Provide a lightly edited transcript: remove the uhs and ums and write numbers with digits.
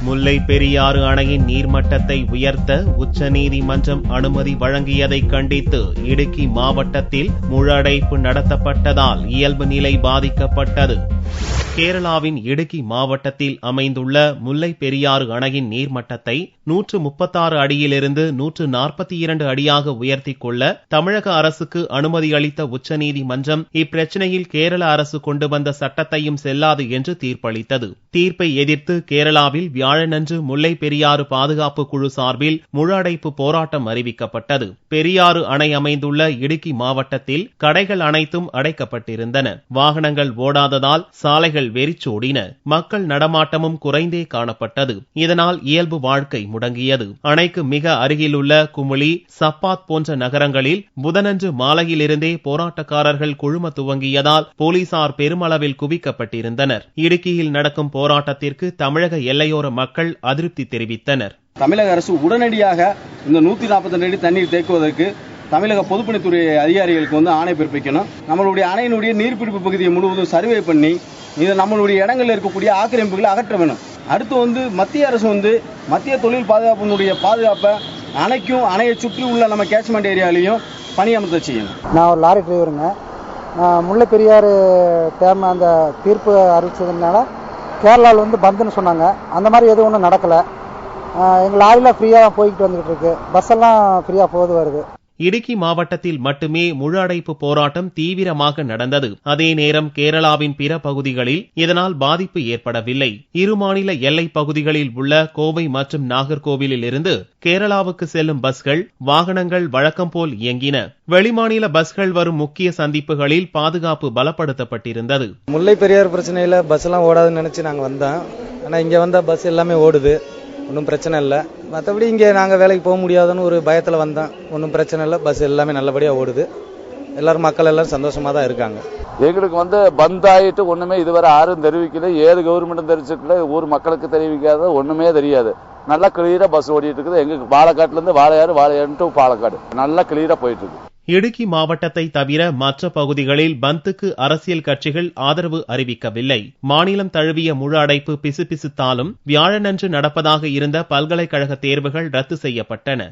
முல்லை பெரியாறு அணையின் நீர்மட்டத்தை உயர்த்த உச்சநீதிமன்றம் அனுமதி வழங்கியதை கண்டித்து இடுக்கி மாவட்டத்தில் முழு அடைப்பு நடத்தப்பட்டதால் இயல்பு நிலை பாதிக்கப்பட்டது. கேரளாவின் இடுக்கி மாவட்டத்தில் அமைந்துள்ள முல்லை பெரியாறு அணையின் நீர்மட்டத்தை 136 அடியிலிருந்து 142 அடியாக உயர்த்திக் கொள்ள தமிழக அரசுக்கு அனுமதி அளித்த உச்சநீதிமன்றம் இப்பிரச்சினையில் கேரள அரசு கொண்டு வந்த சட்டத்தையும் செல்லாது என்று தீர்ப்பளித்தது. தீர்ப்பை எதிர்த்து கேரளாவில் வியாழனன்று முல்லை பெரியாறு பாதுகாப்பு குழு சார்பில் முழு அடைப்பு போராட்டம் அறிவிக்கப்பட்டது. பெரியாறு அணை அமைந்துள்ள இடுக்கி மாவட்டத்தில் கடைகள் அனைத்தும் அடைக்கப்பட்டிருந்தன. வாகனங்கள் ஓடாததால் சாலைகள் வெறிச்சோடின. மக்கள் நடமாட்டமும் குறைந்தே காணப்பட்டது. இதனால் இயல்பு வாழ்க்கை முடங்கியது. அணைக்கு மிக அருகிலுள்ள குமுளி, சப்பாத் போன்ற நகரங்களில் புதனன்று மாலையிலிருந்தே போராட்டக்காரர்கள் குழும துவங்கியதால் போலீசார் பெருமளவில் குவிக்கப்பட்டிருந்தனர். இடுக்கியில் நடக்கும் போராட்டத்திற்கு தமிழக எல்லையோர மக்கள் அதிருப்தி தெரிவித்தனர். தமிழக அரசு உடனடியாக இந்த 142 அடி தண்ணீர் தேக்குவதற்கு தமிழக பொதுப்பணித்துறை அதிகாரிகளுக்கு ஆணை பிறப்பிக்கணும். நம்மளுடைய அணையினுடைய நீர்பிடிப்பு பகுதியை முழுவதும் சர்வே பண்ணி இதை நம்மளுடைய இடங்களில் இருக்கக்கூடிய ஆக்கிரமிப்புகளை அகற்ற வேணும். அடுத்து மத்திய அரசு மத்திய தொழில் பாதுகாப்பினுடைய பாதுகாப்பை அணைக்கும் அணையை சுற்றி உள்ள நம்ம கேட்ச்மெண்ட் ஏரியாலையும் பணியமர்த்த செய்யணும். நான் ஒரு லாரி டிரைவருங்க. முல்லை பெரியாறு டேம் அந்த தீர்ப்பு அறிவிச்சதுனால கேரளாவில் பந்துன்னு சொன்னாங்க. அந்த மாதிரி எதுவும் ஒன்றும் நடக்கலை. எங்கள் லாரியில் ஃப்ரீயாக தான் போய்கிட்டு வந்துகிட்டு இருக்கு. பஸ் எல்லாம் ஃப்ரீயாக போது வருது. இடுக்கி மாவட்டத்தில் மட்டுமே முழு அடைப்பு போராட்டம் தீவிரமாக நடந்தது. அதே நேரம் கேரளாவின் பிற பகுதிகளில் இதனால் பாதிப்பு ஏற்படவில்லை. இரு மாநில எல்லை பகுதிகளில் உள்ள கோவை மற்றும் நாகர்கோவிலில் இருந்து கேரளாவுக்கு செல்லும் பஸ்கள், வாகனங்கள் வழக்கம் போல் இயங்கின. வெளிமாநில பஸ்கள் வரும் முக்கிய சந்திப்புகளில் பாதுகாப்பு பலப்படுத்தப்பட்டிருந்தது. முல்லை பெரியாறு பிரச்சனையில பஸ் எல்லாம் ஓடாதுன்னு நினைச்சு நாங்க வந்தோம். ஆனா இங்க வந்த பஸ் எல்லாமே ஓடுது. ஒன்றும் பிரச்சனை இல்லை. மற்றபடி இங்கே நாங்கள் வேலைக்கு போக முடியாதுன்னு ஒரு பயத்தில் வந்தோம். ஒன்றும் பிரச்சனை இல்லை. பஸ் எல்லாமே நல்லபடியாக ஓடுது. எல்லாரும் மக்கள் எல்லாரும் சந்தோஷமாக தான் இருக்காங்க. எங்களுக்கு பந்தாயிட்டு ஒன்றுமே இதுவரை யாரும் தெரிவிக்கல. ஏது கவர்மெண்ட்டும் தெரிவிச்சிருக்கல. ஊர் மக்களுக்கு தெரிவிக்காத ஒன்றுமே தெரியாது. நல்லா கிளியராக பஸ் ஓடிட்டு இருக்குது. எங்களுக்கு பாலக்காட்டுலேருந்து வாழையாறு டு பாலக்காடு நல்லா கிளியராக போயிட்டு இருக்கு. இடுக்கி மாவட்டத்தை தவிர மற்ற பகுதிகளில் பந்துக்கு அரசியல் கட்சிகள் ஆதரவு அறிவிக்கவில்லை. மாநிலம் தழுவிய முழு அடைப்பு பிசுபிசுத்தாலும் வியாழனன்று நடப்பதாக இருந்த பல்கலைக்கழக தேர்வுகள் ரத்து செய்யப்பட்டன.